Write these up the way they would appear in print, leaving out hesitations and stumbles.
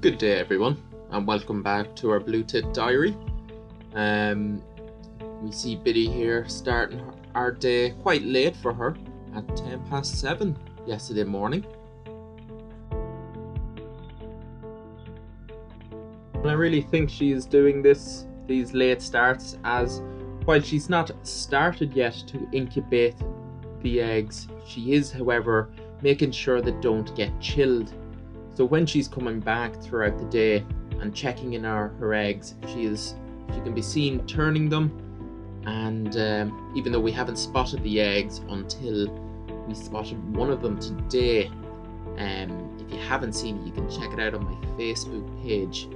Good day everyone, and welcome back to our Blue Tit Diary. We see Biddy here starting our day quite late for her at 7:10 yesterday morning. And I really think she is doing these late starts as while she's not started yet to incubate the eggs, she is however making sure they don't get chilled. So when she's coming back throughout the day and checking in her eggs, she can be seen turning them, and even though we haven't spotted the eggs until we spotted one of them today, if you haven't seen it, you can check it out on my Facebook page.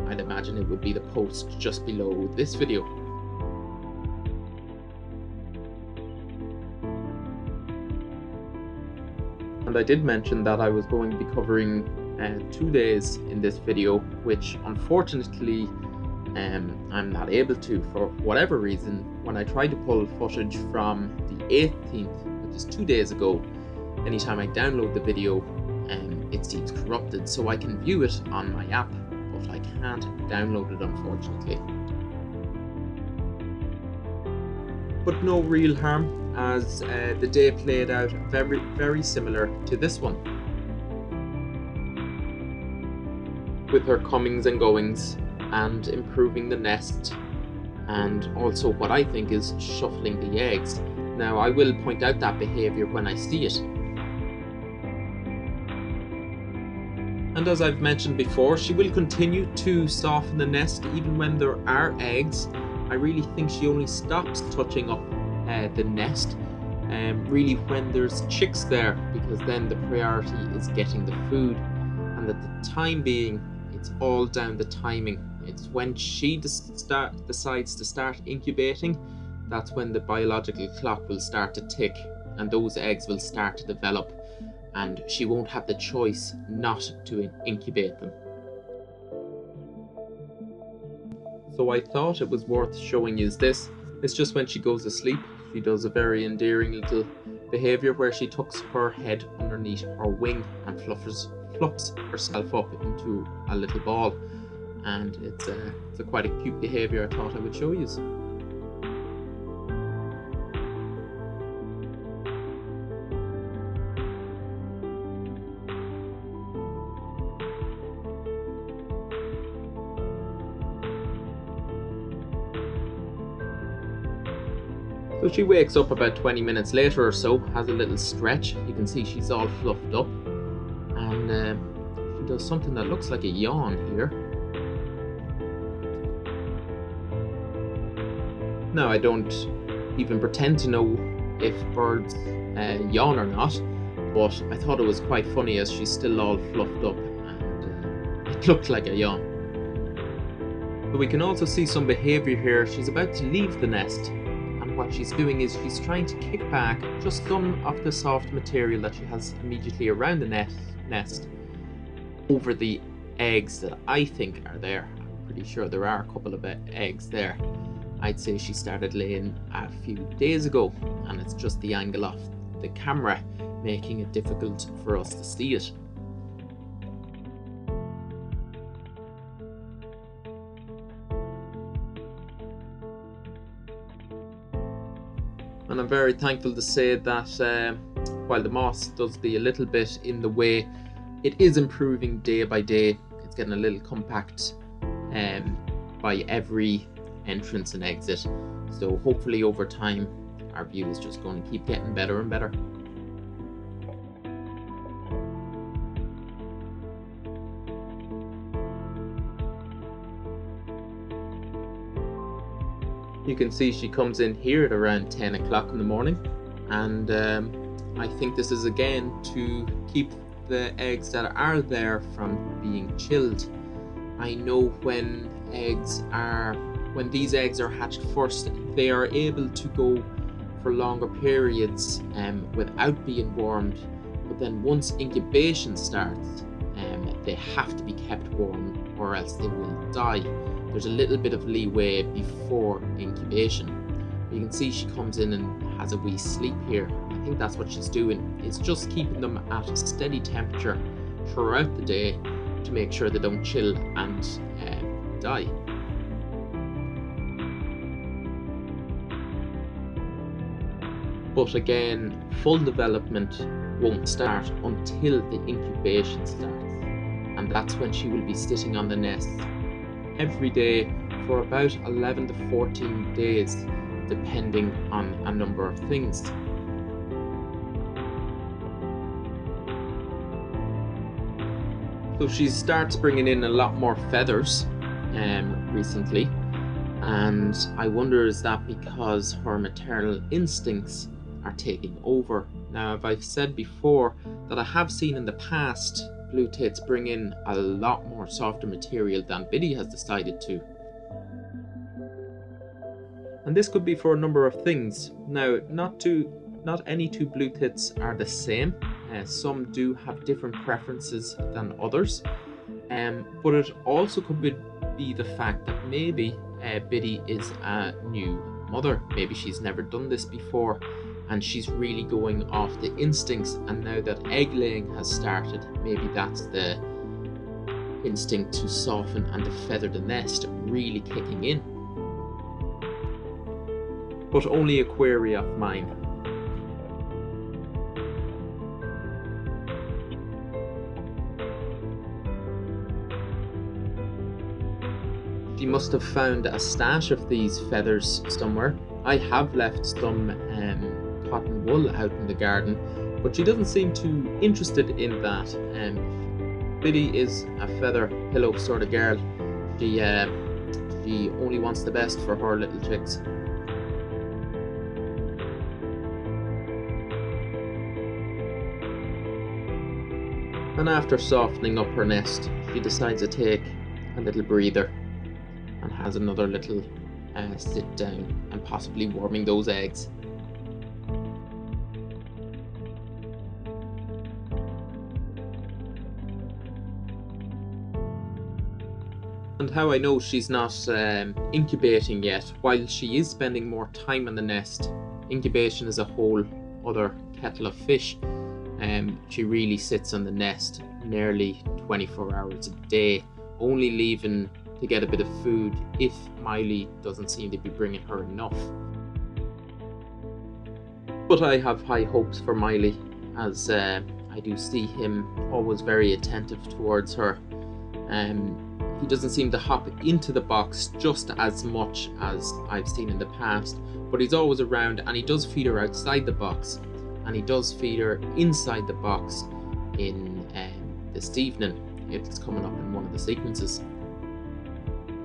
I'd imagine it would be the post just below this video. And I did mention that I was going to be covering 2 days in this video, which unfortunately I'm not able to for whatever reason. When I tried to pull footage from the 18th, which is 2 days ago, anytime I download the video, it seems corrupted, so I can view it on my app, but I can't download it unfortunately. But no real harm, as the day played out very similar to this one, with her comings and goings and improving the nest, and also what I think is shuffling the eggs. Now I will point out that behaviour when I see it. And as I've mentioned before, she will continue to soften the nest even when there are eggs. I really think she only stops touching up the nest really when there's chicks there, because then the priority is getting the food, and at the time being it's all down the timing. It's when she decides to start incubating, that's when the biological clock will start to tick and those eggs will start to develop, and she won't have the choice not to incubate them. So I thought it was worth showing you this. It's just when she goes to sleep, she does a very endearing little behaviour where she tucks her head underneath her wing and fluffs herself up into a little ball, and it's a quite a cute behaviour I thought I would show you. So she wakes up about 20 minutes later or so, has a little stretch. You can see she's all fluffed up, and she does something that looks like a yawn here. Now I don't even pretend to know if birds yawn or not, but I thought it was quite funny as she's still all fluffed up, and it looked like a yawn. But we can also see some behaviour here. She's about to leave the nest. What she's doing is she's trying to kick back just some of the soft material that she has immediately around the nest over the eggs that I think are there. I'm pretty sure there are a couple of eggs there. I'd say she started laying a few days ago, and it's just the angle of the camera making it difficult for us to see it. And I'm very thankful to say that while the moss does be a little bit in the way, it is improving day by day. It's getting a little compact by every entrance and exit. So hopefully over time our view is just going to keep getting better and better. You can see she comes in here at around 10 o'clock in the morning, and I think this is again to keep the eggs that are there from being chilled. I know when these eggs are hatched first, they are able to go for longer periods without being warmed, but then once incubation starts, they have to be kept warm or else they will die. There's a little bit of leeway before incubation. You can see she comes in and has a wee sleep here. I think that's what she's doing. It's just keeping them at a steady temperature throughout the day to make sure they don't chill and die. But again, full development won't start until the incubation starts, and that's when she will be sitting on the nest every day for about 11 to 14 days, depending on a number of things. So she starts bringing in a lot more feathers recently, and I wonder, is that because her maternal instincts are taking over? Now, I've said before that I have seen in the past blue tits bring in a lot more softer material than Biddy has decided to. And this could be for a number of things. Now, not any two blue tits are the same. Some do have different preferences than others. But it also could be the fact that maybe Biddy is a new mother. Maybe she's never done this before, and she's really going off the instincts, and now that egg laying has started, maybe that's the instinct to soften and to feather the nest really kicking in. But only a query of mine. She must have found a stash of these feathers somewhere. I have left some cotton wool out in the garden, but she doesn't seem too interested in that. Biddy is a feather pillow sort of girl. She only wants the best for her little chicks. And after softening up her nest, she decides to take a little breather and has another little sit down and possibly warming those eggs. And how I know she's not incubating yet, while she is spending more time in the nest, incubation is a whole other kettle of fish. She really sits on the nest nearly 24 hours a day, only leaving to get a bit of food if Miley doesn't seem to be bringing her enough. But I have high hopes for Miley, as I do see him always very attentive towards her. He doesn't seem to hop into the box just as much as I've seen in the past, but he's always around, and he does feed her outside the box, and he does feed her inside the box in this evening. It's coming up in one of the sequences.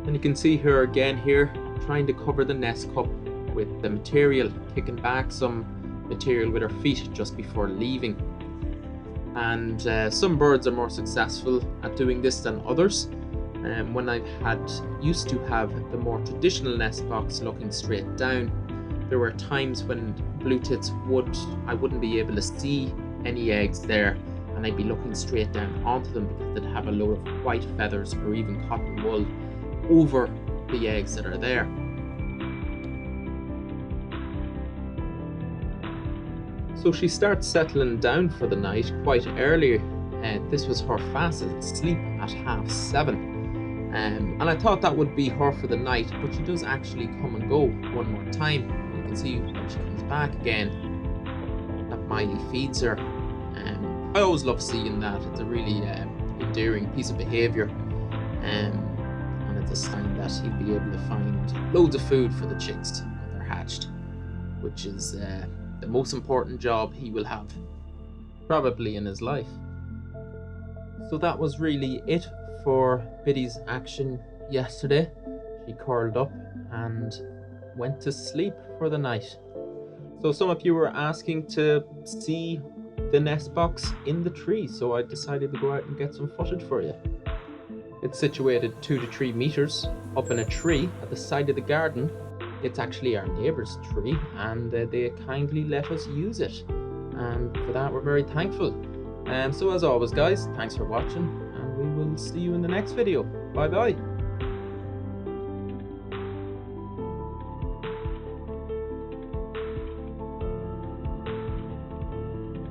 And you can see her again here trying to cover the nest cup with the material, kicking back some material with her feet just before leaving. And some birds are more successful at doing this than others. When I've used to have the more traditional nest box looking straight down, there were times when blue tits I wouldn't be able to see any eggs there, and I'd be looking straight down onto them because they'd have a load of white feathers or even cotton wool over the eggs that are there. So she starts settling down for the night quite early. This was her fastest sleep at 7:30. And I thought that would be her for the night, but she does actually come and go one more time. You can see when she comes back again that Miley feeds her. I always love seeing that. It's a really endearing piece of behaviour, and it's a sign that he'll be able to find loads of food for the chicks when they're hatched, which is the most important job he will have probably in his life. So that was really it for Biddy's action yesterday. She curled up and went to sleep for the night. So some of you were asking to see the nest box in the tree, so I decided to go out and get some footage for you. It's situated 2 to 3 meters up in a tree at the side of the garden. It's actually our neighbour's tree, and they kindly let us use it, and for that we're very thankful. So as always guys, thanks for watching, and we will see you in the next video. Bye bye.